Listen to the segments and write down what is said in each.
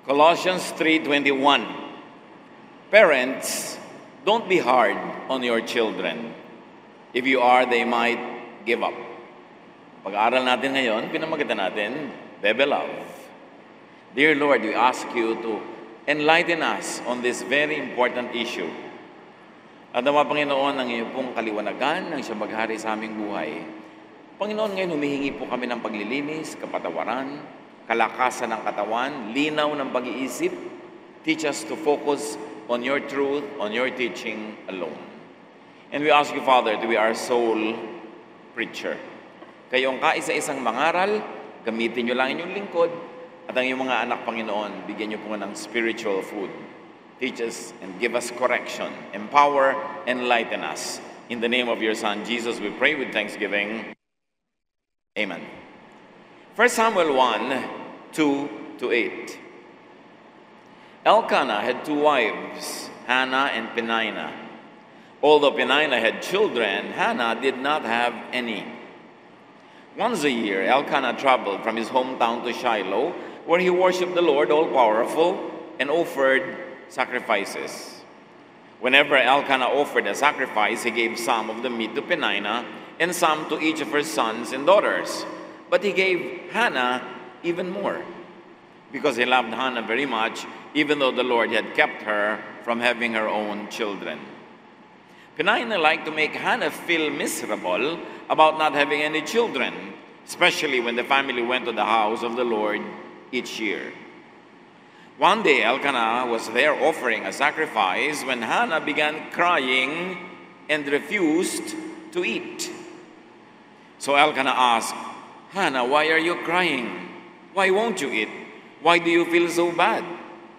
Colossians 3:21. Parents, don't be hard on your children. If you are, they might give up. Pag-aaral natin ngayon, pinamagitan natin, Bebe Love. Dear Lord, we ask you to enlighten us on this very important issue. At nawa, Panginoon, ang iyong pong kaliwanagan ng siyang maghari sa aming buhay. Panginoon, ngayon humihingi po kami ng paglilinis, kapatawaran, kalakasan ng katawan, linaw ng pag-iisip. Teach us to focus on your truth, on your teaching alone. And we ask you, Father, to be our sole preacher. Kayong kaisa-isang mangaral, gamitin nyo lang inyong lingkod, at ang iyong mga anak, Panginoon, bigyan nyo po ng spiritual food. Teach us and give us correction, empower, enlighten us. In the name of your Son, Jesus, we pray with thanksgiving. Amen. 1 Samuel 1:2-8. Elkanah had two wives, Hannah and Peninnah. Although Peninnah had children, Hannah did not have any. Once a year, Elkanah traveled from his hometown to Shiloh, where he worshipped the Lord all-powerful and offered sacrifices. Whenever Elkanah offered a sacrifice, he gave some of the meat to Peninnah and some to each of her sons and daughters. But he gave Hannah even more, because he loved Hannah very much, even though the Lord had kept her from having her own children. Peninnah liked to make Hannah feel miserable about not having any children, especially when the family went to the house of the Lord each year. One day, Elkanah was there offering a sacrifice when Hannah began crying and refused to eat. So Elkanah asked, Hannah, why are you crying? Why won't you eat? Why do you feel so bad?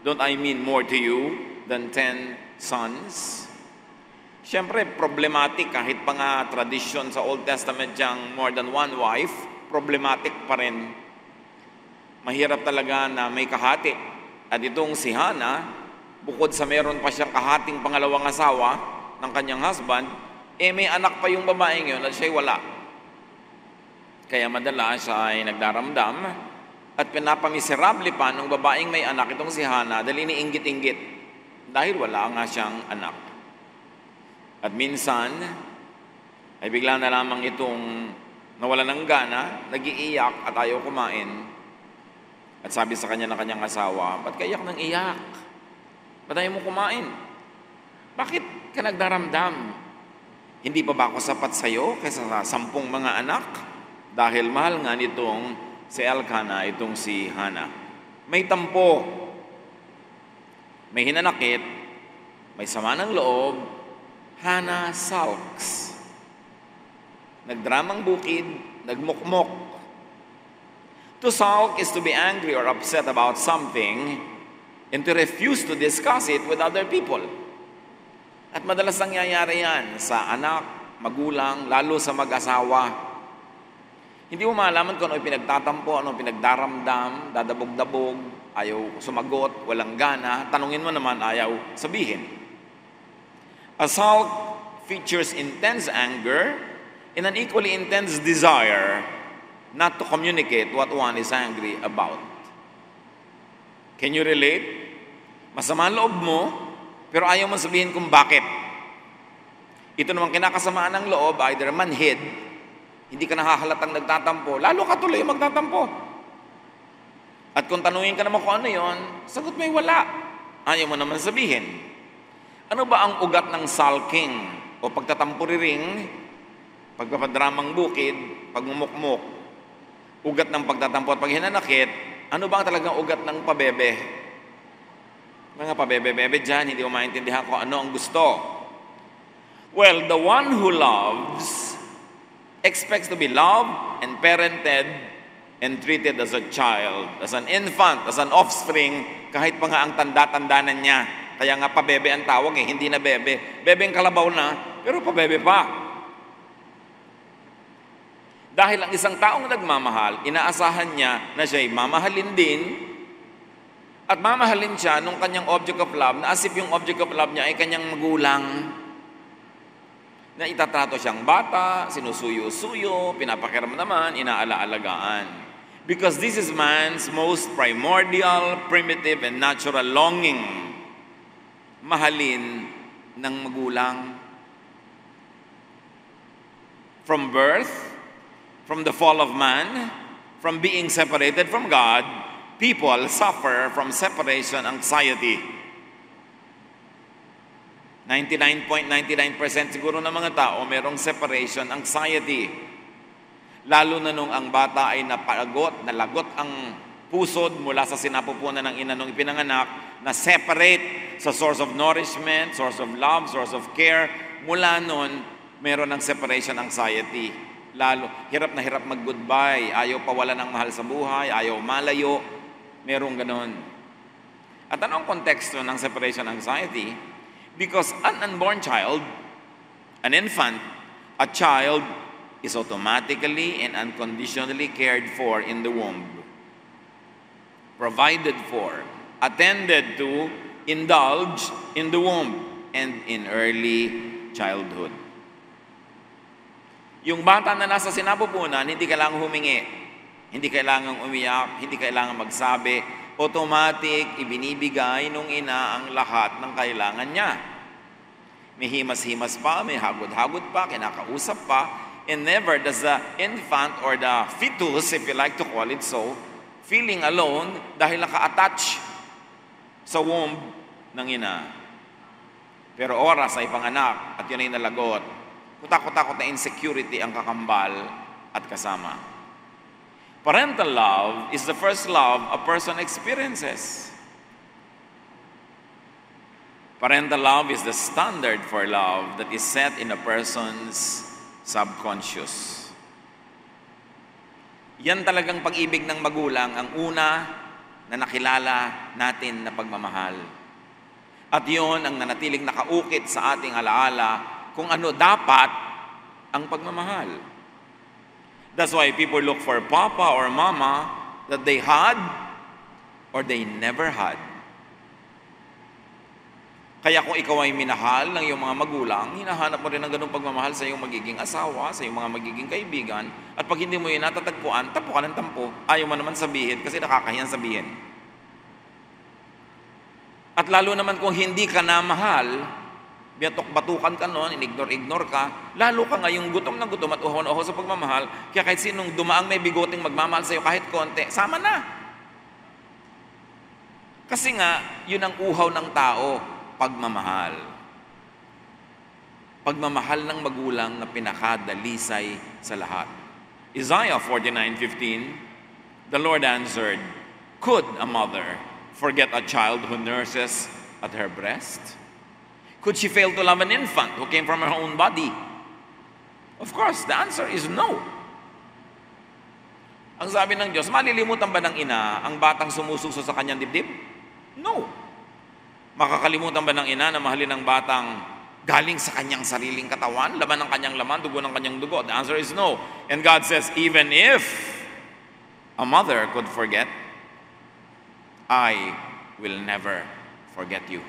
Don't I mean more to you than 10 sons? Siyempre, problematic kahit pa nga tradisyon sa Old Testament diyang more than one wife, problematic pa rin. Mahirap talaga na may kahati. At itong si Hannah, bukod sa meron pa siyang kahating pangalawang asawa ng kanyang husband, may anak pa yung babaeng yun at siya'y wala. Kaya madalas siya ay nagdaramdam at pinapamiserable pa ng babaeng may anak itong si Hannah dahil iniinggit-inggit dahil wala nga siyang anak. At minsan, ay bigla na lamang itong nawala ng gana, nag-iiyak at ayaw kumain. At sabi sa kanya ng kanyang asawa, ba't kayak nang iyak? Ba't ayaw mo kumain? Bakit ka nagdaramdam? Hindi pa ba ako sapat sa'yo kaysa sa 10 mga anak? Dahil mahal nga nitong si Elkanah, itong si Hannah. May tampo, may hinanakit, may sama ng loob, Hannah sulks. Nagdramang bukid, nagmukmok. To sulk is to be angry or upset about something and to refuse to discuss it with other people. At madalas nangyayari yan sa anak, magulang, lalo sa mag-asawa. Hindi mo malaman kung ano pinagtatampo, ano pinagdaramdam, dadabog-dabog, ayaw sumagot, walang gana, tanungin mo naman, ayaw sabihin. A sulk features intense anger and an equally intense desire not to communicate what one is angry about. Can you relate? Masama ang loob mo, pero ayaw mo sabihin kung bakit. Ito naman kinakasamaan ng loob, either manhid, hindi ka nahahalatang nagtatampo, lalo ka tuloy magtatampo. At kung tanungin ka naman kung ano yon, sagot may wala. Ayaw mo naman sabihin. Ano ba ang ugat ng sulking o pagtatampuriring, pagpapadramang bukid, pagmumukmuk, ugat ng pagtatampo at paghinanakit, ano ba ang talagang ugat ng pabebe? Mga pabebe-bebe dyan, hindi mo maintindihan kung ano ang gusto. Well, the one who loves expects to be loved and parented and treated as a child, as an infant, as an offspring, kahit pa nga ang tanda-tandanan niya. Kaya nga pabebe ang tawag hindi na bebe. Bebe ang kalabaw na, pero pabebe pa. Dahil ang isang taong nagmamahal, inaasahan niya na siya'y mamahalin din at mamahalin siya nung kanyang object of love na as if yung object of love niya ay kanyang magulang. Na itatrato siyang bata, sinusuyo-suyo, pinapakiramdaman, inaala-alagaan. Because this is man's most primordial, primitive, and natural longing. Mahalin ng magulang. From birth, from the fall of man, from being separated from God, people suffer from separation anxiety. 99.99% siguro ng mga tao merong separation anxiety. Lalo na nung ang bata ay nalagot ang pusod mula sa sinapupunan ng ina nung ipinanganak, na separate sa source of nourishment, source of love, source of care. Mula nun, meron ng separation anxiety. Lalo, hirap na hirap mag-goodbye, ayaw pawala ng mahal sa buhay, ayaw malayo, merong ganon. At anong konteksto ng separation anxiety? Because an unborn child, an infant, a child is automatically and unconditionally cared for in the womb, provided for, attended to, indulged in the womb and in early childhood. Yung bata na nasa sinapupunan, hindi kailangang humingi, hindi kailangang umiyak, hindi kailangang magsabi, automatic, ibinibigay nung ina ang lahat ng kailangan niya. May himas-himas pa, may hagod-hagod pa, kinakausap pa, and never does the infant or the fetus, if you like to call it so, feeling alone dahil naka-attach sa womb ng ina. Pero oras ay panganak at yun ay nalagot. Kutakot-takot na insecurity ang kakambal at kasama. Parental love is the first love a person experiences. Parental love is the standard for love that is set in a person's subconscious. Yan talagang pag-ibig ng magulang ang una na nakilala natin na pagmamahal. At yon ang nanatiling nakaukit sa ating alaala kung ano dapat ang pagmamahal. That's why people look for papa or mama that they had or they never had. Kaya kung ikaw ay minahal ng iyong mga magulang, hinahanap mo rin ng ganung pagmamahal sa iyong magiging asawa, sa iyong mga magiging kaibigan, at pag hindi mo yun natatagpuan, tampo ka ng tampo. Ayaw mo naman sabihin kasi nakakahiyang sabihin. At lalo naman kung hindi ka na mahal, biyatok-batukan ka noon, in-ignore ka, lalo ka ngayong gutom na gutom at uho na uho sa pagmamahal, kaya kahit sinong dumaang may bigoting magmamahal sa iyo kahit konti, sama na. Kasi nga, yun ang uhaw ng tao, pagmamahal. Pagmamahal ng magulang na pinakadalisay sa lahat. Isaiah 49:15, the Lord answered, could a mother forget a child who nurses at her breast? Could she fail to love an infant who came from her own body? Of course, the answer is no. Ang sabi ng Diyos, malilimutan ba ng ina ang batang sumususo sa kanyang dibdib? No. Makakalimutan ba ng ina na mahalin ang batang galing sa kanyang sariling katawan, laman ng kanyang laman, dugo ng kanyang dugo? The answer is no. And God says, even if a mother could forget, I will never forget you.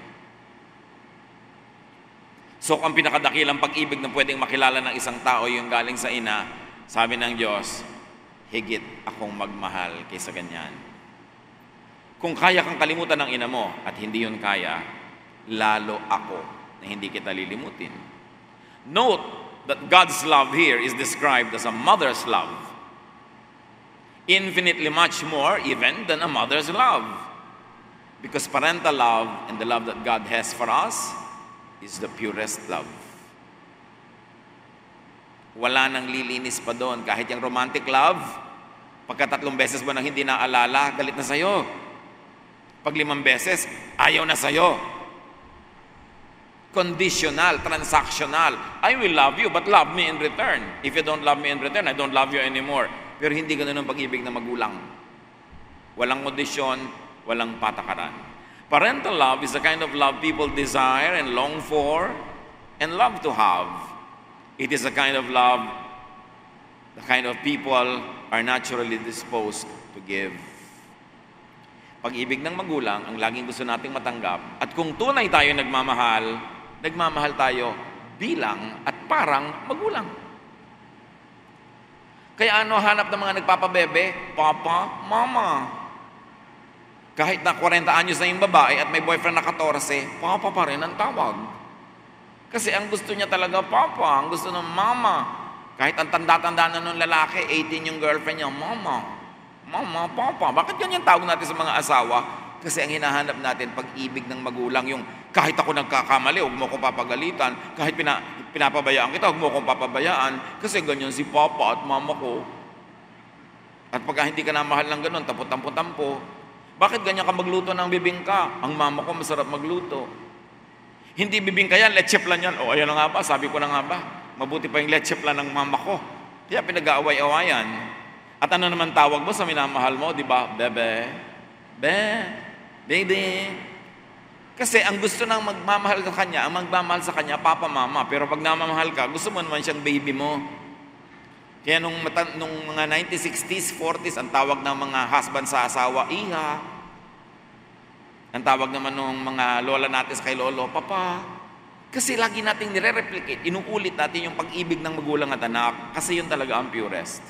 So, ang pinakadakilang pag-ibig na pwedeng makilala ng isang tao yung galing sa ina, sabi ng Diyos, higit akong magmahal kaysa ganyan. Kung kaya kang kalimutan ng ina mo at hindi yun kaya, lalo ako na hindi kita lilimutin. Note that God's love here is described as a mother's love. Infinitely much more even than a mother's love. Because parental love and the love that God has for us is the purest love. Wala nang lilinis pa doon. Kahit yung romantic love, pagka 3 beses mo nang hindi naalala, galit na sa'yo. Pag 5 beses, ayaw na sa'yo. Conditional, transactional. I will love you, but love me in return. If you don't love me in return, I don't love you anymore. Pero hindi ganun ang pag-ibig ng magulang. Walang kondisyon, walang patakaran. Parental love is the kind of love people desire and long for and love to have. It is the kind of love the kind of people are naturally disposed to give. Pag-ibig ng magulang ang laging gusto nating matanggap. At kung tunay tayo nagmamahal tayo bilang at parang magulang. Kaya ano hanap ng mga nagpapabebe? Papa, mama. Kahit na 40 anyos na yung babae at may boyfriend na 14, papa pa rin ang tawag. Kasi ang gusto niya talaga, papa. Ang gusto ng mama. Kahit ang tanda-tanda na nung lalaki, 18 yung girlfriend niya, mama. Mama, papa. Bakit ganyan tawag natin sa mga asawa? Kasi ang hinahanap natin, pag-ibig ng magulang, yung kahit ako nagkakamali, huwag mo akong papagalitan. Kahit pinapabayaan kita, huwag mo akong papabayaan. Kasi ganyan si papa at mama ko. At pagka hindi ka na mahal ng ganun, tampo-tampo-tampo. Bakit ganyan ka magluto ng bibingka? Ang mama ko masarap magluto. Hindi bibingka yan, leche plan yan. O, ayan na nga ba, sabi ko na nga ba, mabuti pa yung leche plan ng mama ko. Kaya pinag-aaway-awayan. At ano naman tawag mo sa minamahal mo, di ba? Bebe, baby. Kasi ang gusto ng magmamahal sa kanya, ang magmamahal sa kanya, papa, mama. Pero pag namamahal ka, gusto mo naman siyang baby mo. Kaya nung mga 1960s, 40s, ang tawag ng mga husband sa asawa, iha. Ang tawag naman ng mga lola natin kay lolo, papa. Kasi lagi nating nire-replicate, inuulit natin yung pag-ibig ng magulang at anak, kasi yun talaga ang purest.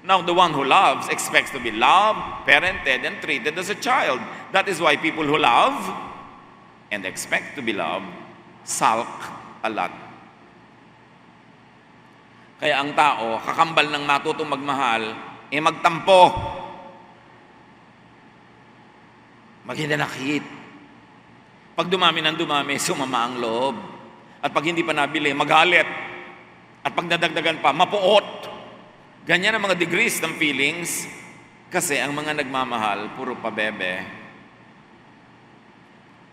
Now, the one who loves expects to be loved, parented, and treated as a child. That is why people who love and expect to be loved sulk a lot. Kaya ang tao, kakambal ng matutong magmahal, magtampo. Maghinanakit. Pag dumami ng dumami, sumama ang loob. At pag hindi pa nabili, magalit. At pag nadagdagan pa, mapuot. Ganyan ang mga degrees ng feelings. Kasi ang mga nagmamahal, puro pabebe.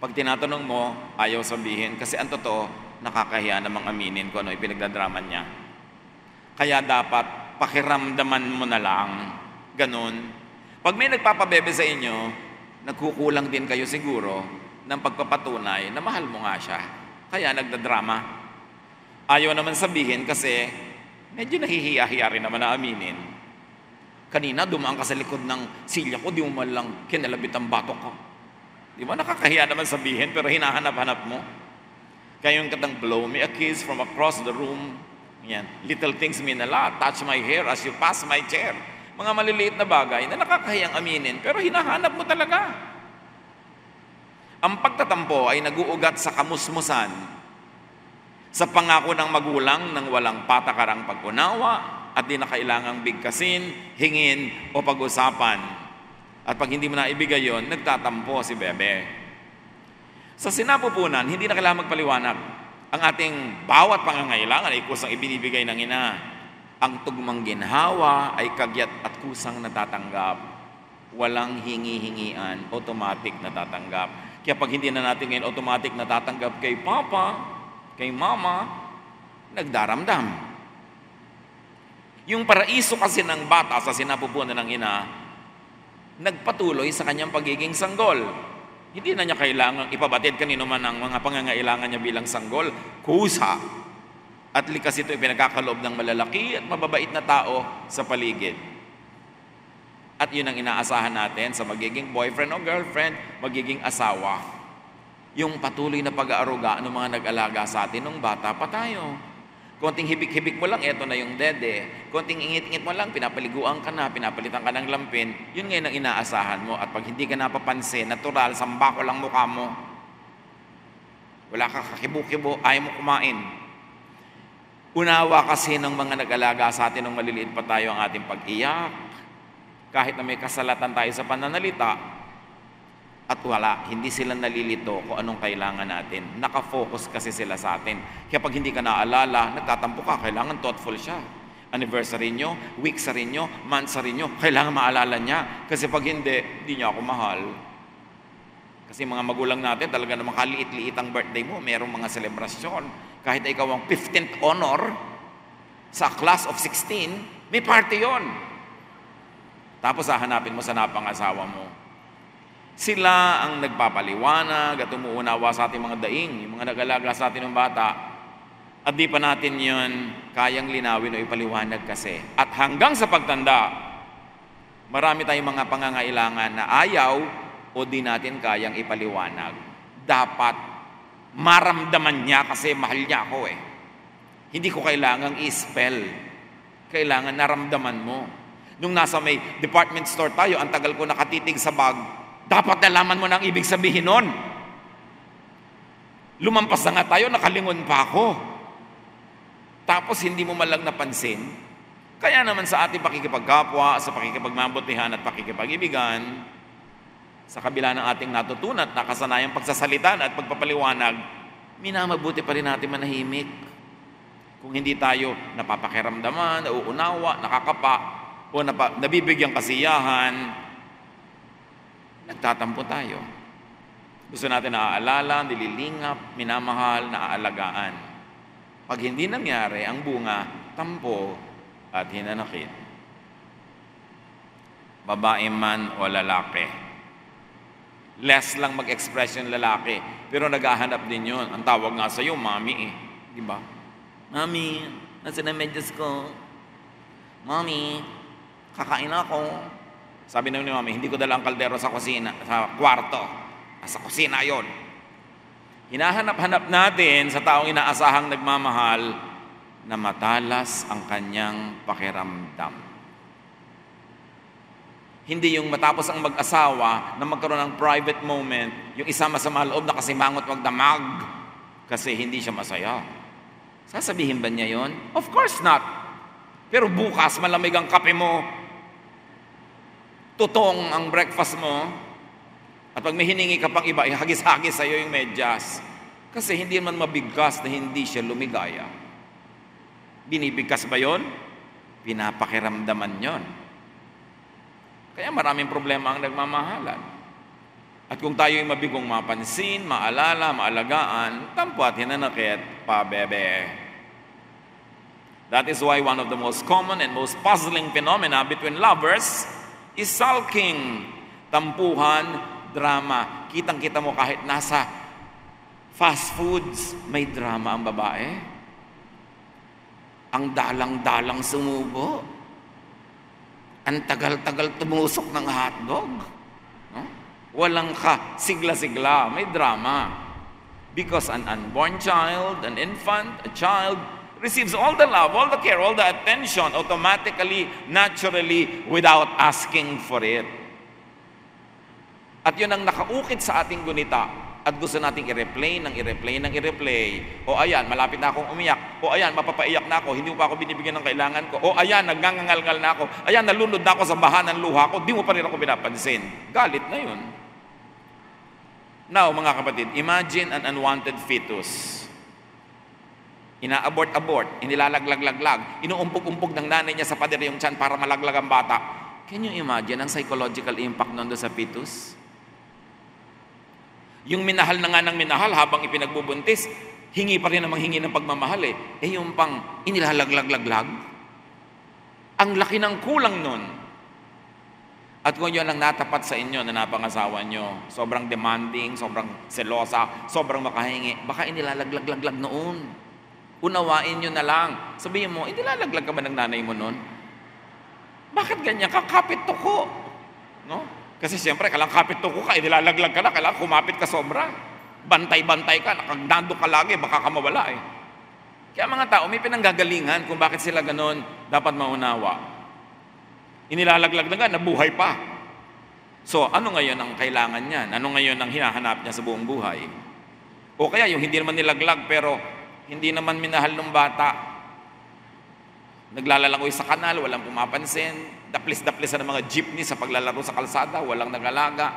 Pag tinatanong mo, ayaw sabihin. Kasi ang totoo, nakakahiya namang aminin kung ano ipinagdadraman niya. Kaya dapat pakiramdaman mo na lang. Ganun. Pag may nagpapabebe sa inyo, nagkukulang din kayo siguro ng pagpapatunay na mahal mo nga siya. Kaya nagdadrama. Ayaw naman sabihin kasi medyo nahihiya-hiya rin naman na aminin. Kanina, dumaan ka sa likod ng silya ko, di mo man lang kinalabit ang batok ko. Di ba nakakahiya naman sabihin pero hinahanap-hanap mo? Kaya yung katang blow me a kiss from across the room. Yan. Little things mean a lot. Touch my hair as you pass my chair. Mga maliliit na bagay na nakakahiyang aminin, pero hinahanap mo talaga. Ang pagtatampo ay naguugat sa kamusmusan, sa pangako ng magulang ng walang patakarang pag-unawa at di na kailangang bigkasin, hingin o pag-usapan. At pag hindi mo na ibigay yon, nagtatampo si bebe. Sa sinapupunan, hindi na kailangan magpaliwanag. Ang ating bawat pangangailangan ay kusang ibinibigay ng ina. Ang tugmang ginhawa ay kagyat at kusang natatanggap. Walang hingi-hingian, automatic natatanggap. Kaya pag hindi na natin ngayon automatic natatanggap kay papa, kay mama, nagdaramdam. Yung paraiso kasi ng bata sa sinapupunan ng ina, nagpatuloy sa kanyang pagiging sanggol. Hindi na niya kailangang ipabatid kanino man ang mga pangangailangan niya bilang sanggol. Kusa. At likas ito ipinagkakaloob ng malalaki at mababait na tao sa paligid. At yun ang inaasahan natin sa magiging boyfriend o girlfriend, magiging asawa. Yung patuloy na pag-aaruga ng mga nag-alaga sa atin nung bata pa tayo. Konting hibik-hibik mo lang, eto na yung dede. Konting ingit-ingit mo lang, pinapaliguan ka na, pinapalitan ka ng lampin. Yun ngayon ang inaasahan mo. At pag hindi ka napapansin, natural, sambako lang mukha mo. Wala ka kakibo-kibo, ayaw mo kumain. Unawa kasi ng mga nag-alaga sa atin nung maliliit pa tayo ang ating pag-iyak. Kahit na may kasalatan tayo sa pananalita, at wala, hindi sila nalilito kung anong kailangan natin. Nakafocus kasi sila sa atin. Kaya pag hindi ka naalala, nagtatampo ka, kailangan thoughtful siya. Anniversary nyo, week sa rin nyo, month sa rin nyo, kailangan maalala niya. Kasi pag hindi niya ako mahal. Kasi mga magulang natin, talaga namang kaliit-liit ang birthday mo, mayroong mga selebrasyon. Kahit na ikaw ang 15th honor sa class of 16, may party yon. Tapos hahanapin mo sa napangasawa mo. Sila ang nagpapaliwanag at umuunawa sa ating mga daing, yung mga nag-alaga sa atin ng bata. At di pa natin yun kayang linawin o ipaliwanag kasi. At hanggang sa pagtanda, marami tayong mga pangangailangan na ayaw o di natin kayang ipaliwanag. Dapat maramdaman niya kasi mahal niya ako eh. Hindi ko kailangang i-spell. Kailangan naramdaman mo. Nung nasa may department store tayo, ang tagal ko nakatitig sa bag, dapat nalaman mo na ang ibig sabihin nun. Lumampas na nga tayo, nakalingon pa ako. Tapos hindi mo malang napansin. Kaya naman sa ating pakikipagkapwa, sa pakikipagmabutihan at pakikipag-ibigan, sa kabila ng ating natutunan at nakasanayang pagsasalitan at pagpapaliwanag, minamabuti pa rin natin manahimik. Kung hindi tayo napapakiramdaman, nauunawa, nakakapa, o nabibigyan kasiyahan, nagtatampo tayo. Gusto natin naaalala, nililingap, minamahal, naaalagaan. Pag hindi nangyari, ang bunga, tampo at hinanakit. Babae man o lalaki. Less lang mag-express yung lalaki, pero naghahanap din yun. Ang tawag nga sa'yo, mami eh. Di ba? Mami, nasa na medyas ko? Mami, kakain ako. Sabi naman ni mami, hindi ko dala ang kaldero sa kusina, sa kwarto. Sa kusina yon. Hinahanap-hanap natin sa taong inaasahang nagmamahal na matalas ang kanyang pakiramdam. Hindi yung matapos ang mag-asawa na magkaroon ng private moment, yung isa masama loob na kasi mangot magdamag kasi hindi siya masaya. Sasabihin ba niya yon? Of course not. Pero bukas malamig ang kape mo, tutong ang breakfast mo, at pag may hiningi ka pang iba, hagis-hagis sa'yo yung medyas. Kasi hindi man mabigkas na hindi siya lumigaya. Binibigkas ba yon? Pinapakiramdaman yon. Kaya maraming problema ang nagmamahalan. At kung tayo'y mabigong mapansin, maalala, maalagaan, tampo at hinanakit, pabebe. That is why one of the most common and most puzzling phenomena between lovers is sulking, tampuhan, drama. Kitang-kita mo kahit nasa fast foods, may drama ang babae. Ang dalang-dalang sumubo. Ang tagal-tagal tumusok ng hotdog. No? Walang sigla-sigla, may drama. Because an unborn child, an infant, a child, receives all the love, all the care, all the attention, automatically, naturally, without asking for it. At yun ang nakaukit sa ating gunita at gusto nating i-replay ng i-replay ng i-replay. O ayan, malapit na akong umiyak. O ayan, mapapaiyak na ako, hindi mo pa ako binibigyan ng kailangan ko. O ayan, nagngangal-ngal na ako. Ayan, nalunod na ako sa baha ng luha ko, di mo pa rin ako pinapansin. Galit na yun. Now, mga kapatid, imagine an unwanted fetus. Ina-abort-abort, inilalaglag-laglag, inuumpog-umpog ng nanay niya sa pader yung tiyan para malaglag ang bata. Can you imagine ang psychological impact nun sa fetus? Yung minahal na nga ng minahal habang ipinagbubuntis, hingi pa rin namang hingi ng pagmamahal eh. Eh yung pang inilalaglag-laglag, ang laki ng kulang nun. At kung yun ang natapat sa inyo na napangasawa nyo, sobrang demanding, sobrang selosa, sobrang makahingi, baka inilalaglag-laglag noon. Unawain nyo na lang. Sabihin mo, inilalaglag ka ba ng nanay mo noon? Bakit ganyan? Kakapit to ko. No? Kasi siyempre, kailangan kapit to ko ka, inilalaglag ka na, kailangan kumapit ka sobra. Bantay-bantay ka, nakagdando ka lagi, baka ka mawala eh. Kaya mga tao, may pinanggagalingan kung bakit sila ganon, dapat maunawa. Inilalaglag na nga, nabuhay pa. So, ano ngayon ang kailangan niyan? Ano ngayon ang hinahanap niya sa buong buhay? O kaya yung hindi naman nilaglag, pero hindi naman minahal ng bata. Naglalalangoy sa kanal, walang pumapansin. Daplis-daplis ng mga jeepney sa paglalaro sa kalsada, walang nagalaga.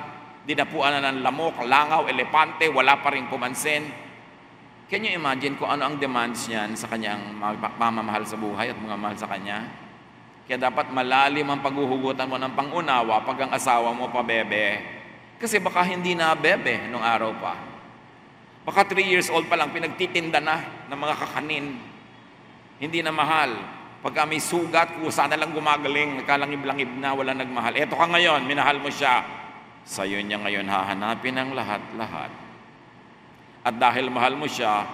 Dinapuan na ng lamok, langaw, elepante, wala pa rin pumansin. Can you imagine kung ano ang demands niyan sa kanyang mamamahal sa buhay at mga mahal sa kanya? Kaya dapat malalim ang paghuhugutan mo ng pangunawa pag ang asawa mo pa bebe. Kasi baka hindi na bebe nung araw pa. Baka 3 years old pa lang, pinagtitinda na ng mga kakanin. Hindi na mahal. Pagka may sugat, kusa na lang gumagaling, nagkalangib-langib na, wala nagmahal. Eto ka ngayon, minahal mo siya. Sa'yo niya ngayon hahanapin ang lahat-lahat. At dahil mahal mo siya,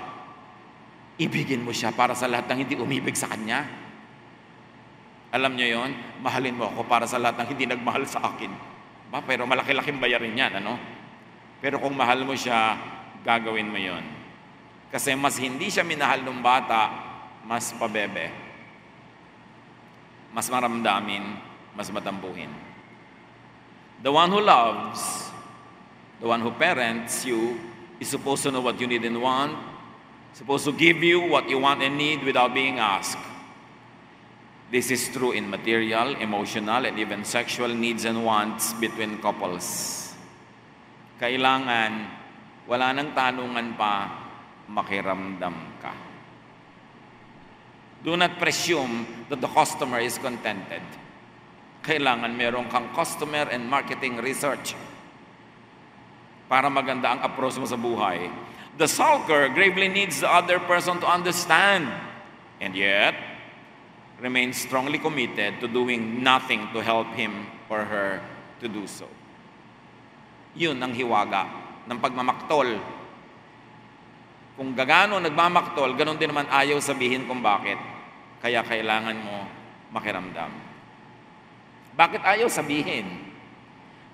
ibigin mo siya para sa lahat ng hindi umibig sa kanya. Alam niyo yon? Mahalin mo ako para sa lahat ng hindi nagmahal sa akin. Ba, pero malaki-laking bayarin yan, ano? Pero kung mahal mo siya, gagawin mo yon. Kasi mas hindi siya minahal ng bata, mas pabebe. mas maramdamin, mas matampuhin. The one who loves, the one who parents you, is supposed to know what you need and want, supposed to give you what you want and need without being asked. This is true in material, emotional, and even sexual needs and wants between couples. Kailangan, wala nang tanungan pa, makiramdam ka. Do not presume that the customer is contented. Kailangan meron kang customer and marketing research para maganda ang approach mo sa buhay. The sulker gravely needs the other person to understand, and yet remains strongly committed to doing nothing to help him or her to do so. Yun ang hiwaga ng pagmamaktol. Kung gagano nagmamaktol, ganon din naman ayaw sabihin kung bakit. Kaya kailangan mo makiramdam. Bakit ayaw sabihin?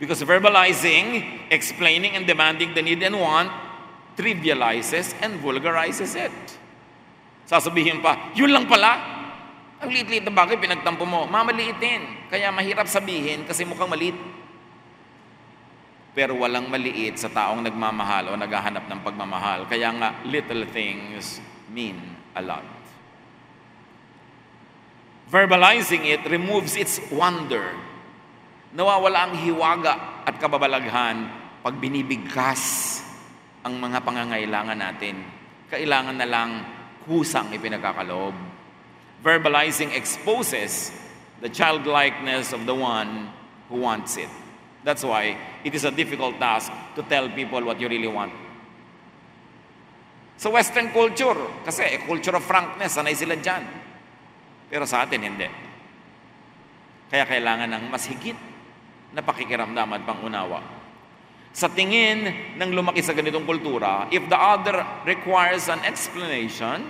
Because verbalizing, explaining, and demanding the need and want trivializes and vulgarizes it. Sasabihin pa, yun lang pala. Ang liit-liit na bagay pinagtampo mo, mamaliitin. Kaya mahirap sabihin kasi mukhang maliit. Pero walang maliit sa taong nagmamahal o naghahanap ng pagmamahal. Kaya nga, little things mean a lot. Verbalizing it removes its wonder. Nawawala ang hiwaga at kababalaghan pag binibigkas ang mga pangangailangan natin. Kailangan na lang kusang ipinagkakaloob. Verbalizing exposes the childlikeness of the one who wants it. That's why it is a difficult task to tell people what you really want. Sa Western culture, kasi culture of frankness, sanay sila dyan. Pero sa atin, hindi. Kaya kailangan ng mas higit na pakikiramdam at pangunawa. Sa tingin ng lumaki sa ganitong kultura, if the other requires an explanation,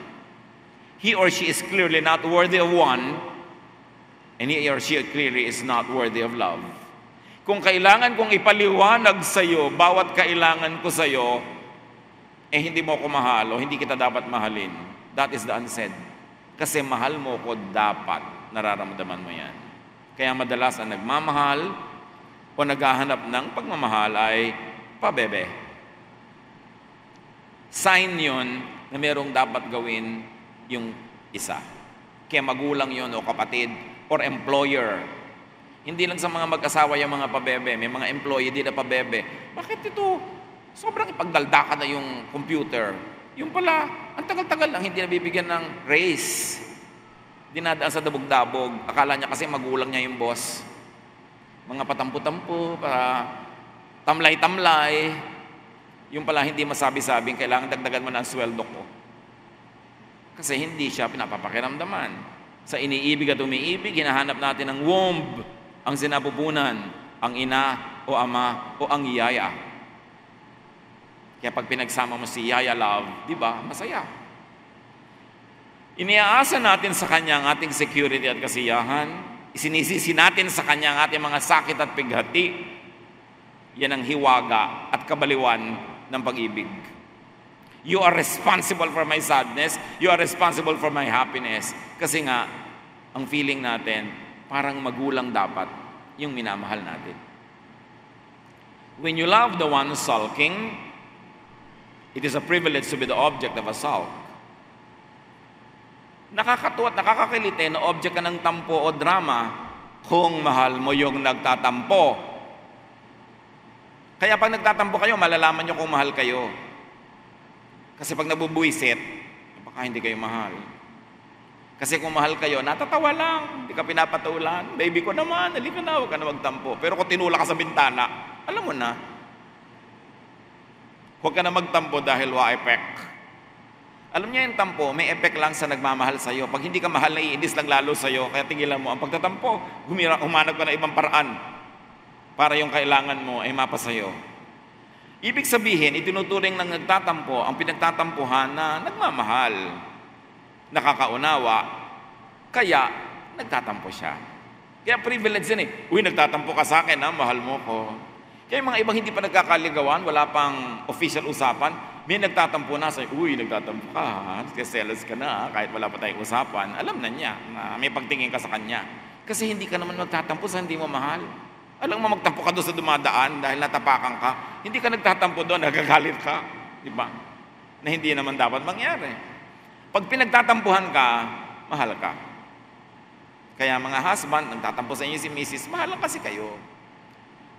he or she is clearly not worthy of one, and he or she clearly is not worthy of love. Kung kailangan kong ipaliwanag sa iyo, bawat kailangan ko sa iyo, hindi mo ako mahal o hindi kita dapat mahalin. That is the unsaid. Kasi mahal mo ko dapat, nararamdaman mo yan. Kaya madalas ang nagmamahal o naghahanap ng pagmamahal ay pabebe. Sign yon na merong dapat gawin yung isa. Kaya magulang yon o kapatid or employer. Hindi lang sa mga mag-asawa yung mga pabebe. May mga employee din na pabebe. Bakit ito? Sobrang ipagdaldakan na yung computer. Yung pala, ang tagal-tagal lang, hindi nabibigyan ng raise. Dinadaan sa dabog-dabog. Akala niya kasi magulang niya yung boss. Mga patampo-tampo, tamlay-tamlay. Yung pala, hindi masabi-sabing, kailangan dagdagan mo na ang sweldo ko. Kasi hindi siya pinapapakiramdaman. Sa iniibig at umiibig, hinahanap natin ang womb, ang sinapupunan, ang ina o ama o ang yaya. Kaya pag pinagsama mo si yaya love, di ba, masaya. Iniaasa natin sa kanya ang ating security at kasiyahan. Isinisisi natin sa kanya ang ating mga sakit at pighati. Yan ang hiwaga at kabaliwan ng pag-ibig. You are responsible for my sadness. You are responsible for my happiness. Kasi nga, ang feeling natin, parang magulang dapat yung minamahal natin. When you love the one sulking, it is a privilege to be the object of a sulk. Nakakatuwa at nakakakiliti na object ka ng tampo o drama kung mahal mo yung nagtatampo. Kaya pag nagtatampo kayo, malalaman nyo kung mahal kayo. Kasi pag nabubuisit, baka hindi kayo mahal. Kasi kung mahal kayo, natatawa lang, hindi ka pinapatulan. Baby ko naman, halika na, huwag ka na magtampo. Pero kung tinula ka sa bintana, alam mo na, huwag ka na magtampo dahil wa-effect. Alam niya yung tampo, may effect lang sa nagmamahal sa'yo. Pag hindi ka mahal, naiinis lang lalo sa'yo, kaya tigilan mo ang pagtatampo. Humanap ka na ibang paraan para yung kailangan mo ay mapa sa'yo. Ibig sabihin, itinuturing ng nagtatampo ang pinagtatampuhan na nagmamahal. Nakakaunawa, kaya nagtatampo siya. Kaya privilege yan eh. Uy, nagtatampo ka sa akin, mahal mo ko. Kaya yung mga ibang hindi pa nagkakaligawan, wala pang official usapan, may nagtatampo na sa'yo, uy, nagtatampo ka, kasi selos ka na, kahit wala pa tayong usapan, alam na niya na may pagtingin ka sa kanya. Kasi hindi ka naman magtatampo sa hindi mo mahal. Alam mo, magtampo ka doon sa dumadaan dahil natapakan ka. Hindi ka nagtatampo doon, nagagalit ka. Di ba? Na hindi naman dapat mangyari. Pag pinagtatampuhan ka, mahal ka. Kaya mga husband, nagtatampo sa inyo si Mrs., mahal lang kasi kayo.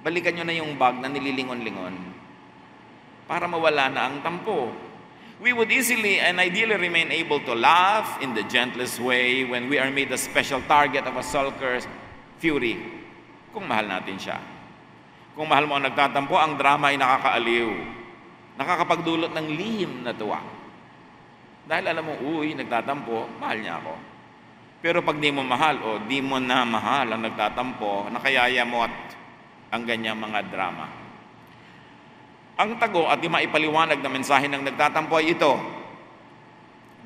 Balikan nyo na yung bag na nililingon-lingon para mawala na ang tampo. We would easily and ideally remain able to laugh in the gentlest way when we are made a special target of a sulker's fury. Kung mahal natin siya. Kung mahal mo ang nagtatampo, ang drama ay nakakaaliw. Nakakapagdulot ng lihim na tuwa. Dahil alam mo, nagtatampo, mahal niya ako. Pero pag di mo mahal o di mo na mahal ang nagtatampo, nakayaya mo at ang ganyang mga drama. Ang tago at di maipaliwanag na mensahe ng nagtatampo ay ito: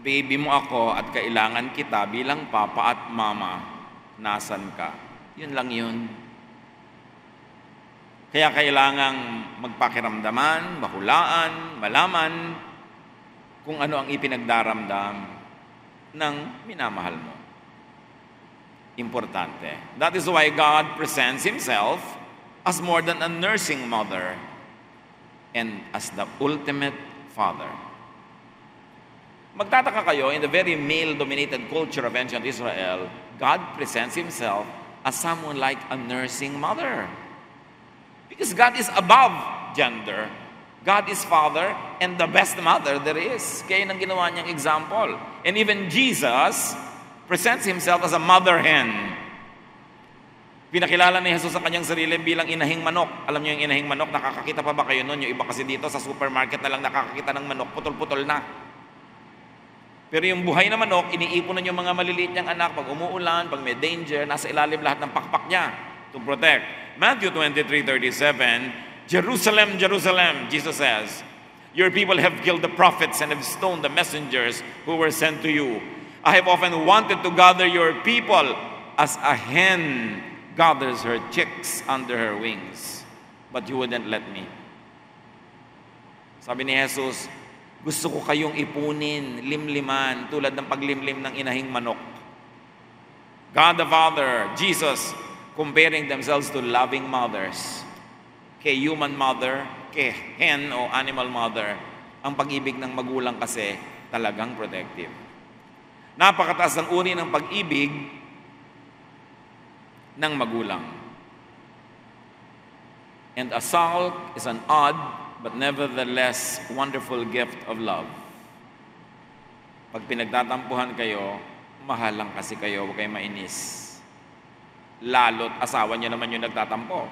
baby mo ako at kailangan kita bilang papa at mama. Nasan ka? Yun lang yun. Kaya kailangang magpakiramdaman, mahulaan, malaman kung ano ang ipinagdaramdam ng minamahal mo. Importante. That is why God presents Himself as more than a nursing mother and as the ultimate father. Magtataka kayo, in the very male-dominated culture of ancient Israel, God presents Himself as someone like a nursing mother. Because God is above gender. God is Father and the best mother there is. Kaya nang ginawa niyang example. And even Jesus presents Himself as a mother hen. Pinakilala ni Jesus sa kanyang sarili bilang inahing manok. Alam niyo yung inahing manok, nakakakita pa ba kayo nun? Yung iba kasi dito sa supermarket na lang nakakakita ng manok, putol-putol na. Pero yung buhay na manok, iniipon na yung mga maliliit niyang anak. Pag umuulan, pag may danger, nasa ilalim lahat ng pakpak niya to protect. Matthew 23:37, Jerusalem, Jerusalem, Jesus says, your people have killed the prophets and have stoned the messengers who were sent to you. I have often wanted to gather your people as a hen gathers her chicks under her wings, but you wouldn't let me. Sabi ni Jesus, gusto ko kayong ipunin, limliman, tulad ng paglimlim ng inahing manok. God the Father, Jesus, comparing themselves to loving mothers. Kay human mother, kay hen o animal mother, ang pag-ibig ng magulang kasi talagang protective. Napakataas ang uri ng pag-ibig ng magulang. And a sulk is an odd but nevertheless wonderful gift of love. Pag pinagtatampuhan kayo, mahal lang kasi kayo, huwag kayo mainis. Lalot asawa niyo naman yung nagtatampo.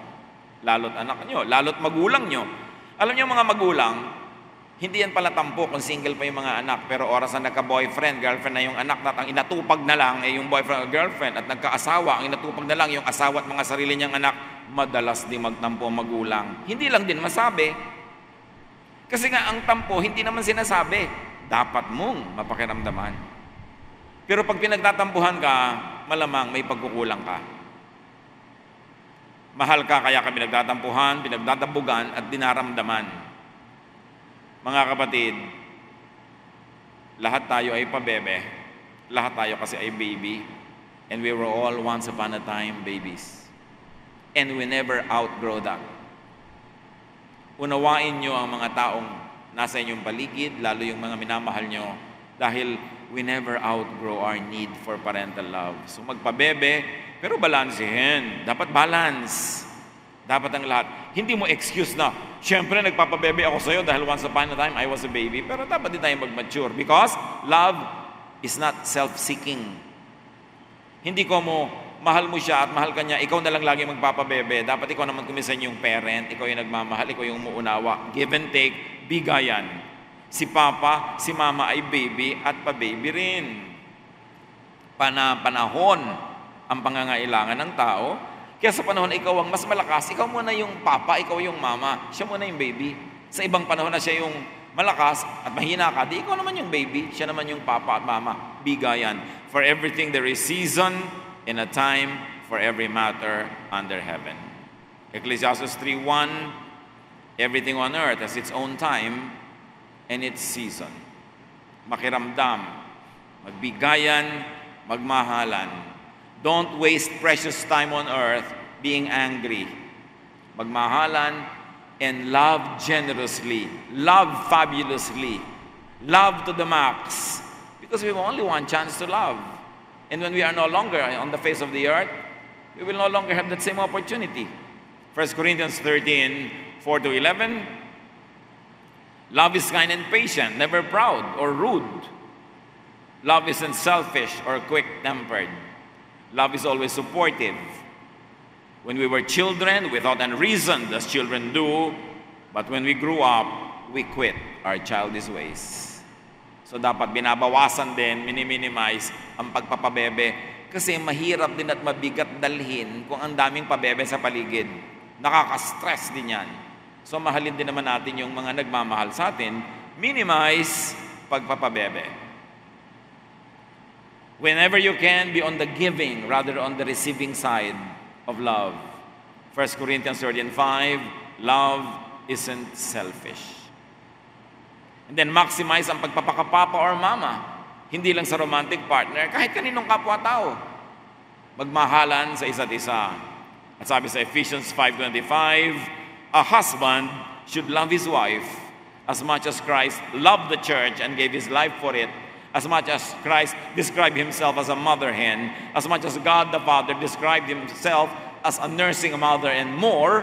Lalot anak niyo, lalot magulang niyo. Alam niyo mga magulang, hindi yan pala tampo kung single pa yung mga anak, pero oras na nagka-boyfriend, girlfriend na yung anak, at ang inatupag na lang ay yung boyfriend o girlfriend, at nagka-asawa, ang inatupag na lang yung asawa at mga sarili niyang anak, madalas di magtampo ang magulang. Hindi lang din masabi. Kasi nga ang tampo, hindi naman sinasabi. Dapat mong mapakiramdaman. Pero pag pinagtatampuhan ka, malamang may pagkukulang ka. Mahal ka, kaya ka pinagtatampuhan, pinagtatampugan, at dinaramdaman. Mga kapatid, lahat tayo ay pabebe. Lahat tayo kasi ay baby. And we were all once upon a time babies. And we never outgrow that. Unawain nyo ang mga taong nasa inyong paligid, lalo yung mga minamahal nyo, dahil we never outgrow our need for parental love. So magpabebe, pero balansehin. Dapat balance. Dapat ang lahat. Hindi mo excuse na, syempre nagpapabebe ako sa'yo dahil once upon a time I was a baby. Pero dapat din tayo mag-mature because love is not self-seeking. Hindi ko mo, mahal mo siya at mahal ka niya, ikaw na lang lagi magpapabebe. Dapat ikaw naman kumisan yung parent, ikaw yung nagmamahal, ikaw yung umuunawa. Give and take, bigayan. Si papa, si mama ay baby at pa-baby rin. Panahon ang pangangailangan ng tao. Kaya sa panahon ikaw ang mas malakas, ikaw muna yung papa, ikaw yung mama, siya muna yung baby. Sa ibang panahon na siya yung malakas at mahina ka, di ikaw naman yung baby, siya naman yung papa at mama. Bigayan. For everything there is season and a time for every matter under heaven. Ecclesiastes 3:1, everything on earth has its own time and its season. Makiramdam, magbigayan, magmahalan. Don't waste precious time on earth being angry. Magmahalan and love generously, love fabulously, love to the max. Because we have only one chance to love. And when we are no longer on the face of the earth, we will no longer have that same opportunity. 1 Corinthians 13, 4-11. Love is kind and patient, never proud or rude. Love isn't selfish or quick-tempered. Love is always supportive. When we were children, we thought and reasoned as children do, but when we grew up, we quit our childish ways. So dapat binabawasan din, minimize ang pagpapabebe kasi mahirap din at mabigat dalhin kung ang daming pabebe sa paligid. Nakaka-stress din yan. So mahalin din naman natin yung mga nagmamahal sa atin, minimize pagpapabebe. Whenever you can, be on the giving rather on the receiving side of love. 1 Corinthians 13:5, love isn't selfish. And then maximize ang pagpapakapapa or mama. Hindi lang sa romantic partner, kahit kaninong kapwa-tao. Magmahalan sa isa't isa. At sabi sa Ephesians 5:25, a husband should love his wife as much as Christ loved the church and gave his life for it, as much as Christ described himself as a mother hen, as much as God the Father described himself as a nursing mother and more,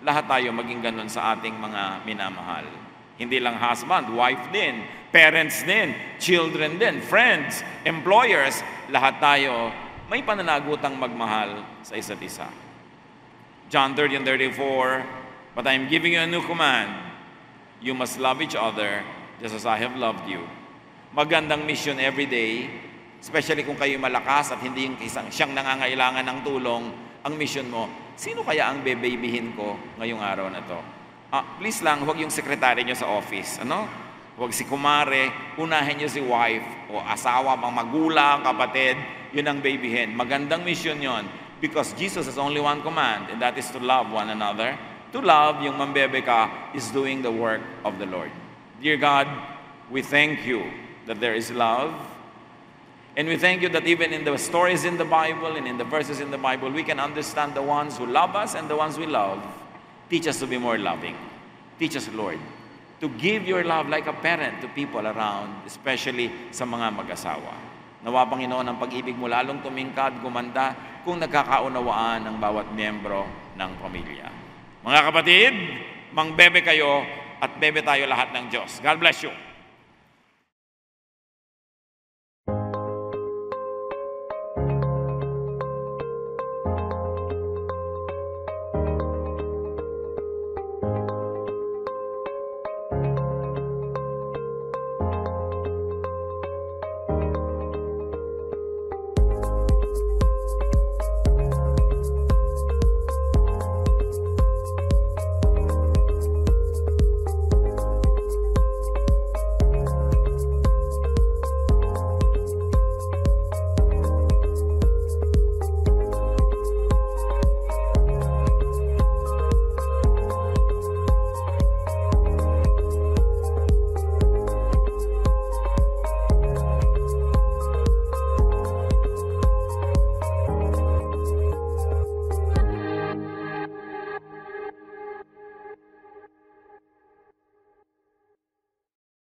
lahat tayo maging ganun sa ating mga minamahal. Hindi lang husband, wife din, parents din, children din, friends, employers, lahat tayo may pananagutang magmahal sa isa't isa. John 13:34, but I am giving you a new command. You must love each other just as I have loved you. Magandang mission every day, especially kung kayo malakas at hindi yung siyang nangangailangan ng tulong, ang mission mo, sino kaya ang bebabyhin ko ngayong araw na to? Please lang, huwag yung sekretary nyo sa office. Huwag si kumare, unahin nyo si wife o asawa, mga magulang, kapatid, yun ang babyhin. Magandang mission yon because Jesus has only one command and that is to love one another. To love, yung mambebe ka, is doing the work of the Lord. Dear God, we thank you that there is love. And we thank you that even in the stories in the Bible and in the verses in the Bible, we can understand the ones who love us and the ones we love. Teach us to be more loving. Teach us, Lord, to give your love like a parent to people around, especially sa mga mag-asawa. Nawa, Panginoon, ang pag-ibig mo lalong tumingkad, gumanda, kung nagkakaunawaan ng bawat miyembro ng pamilya. Mga kapatid, mangbebe kayo at bebe tayo lahat ng Diyos. God bless you.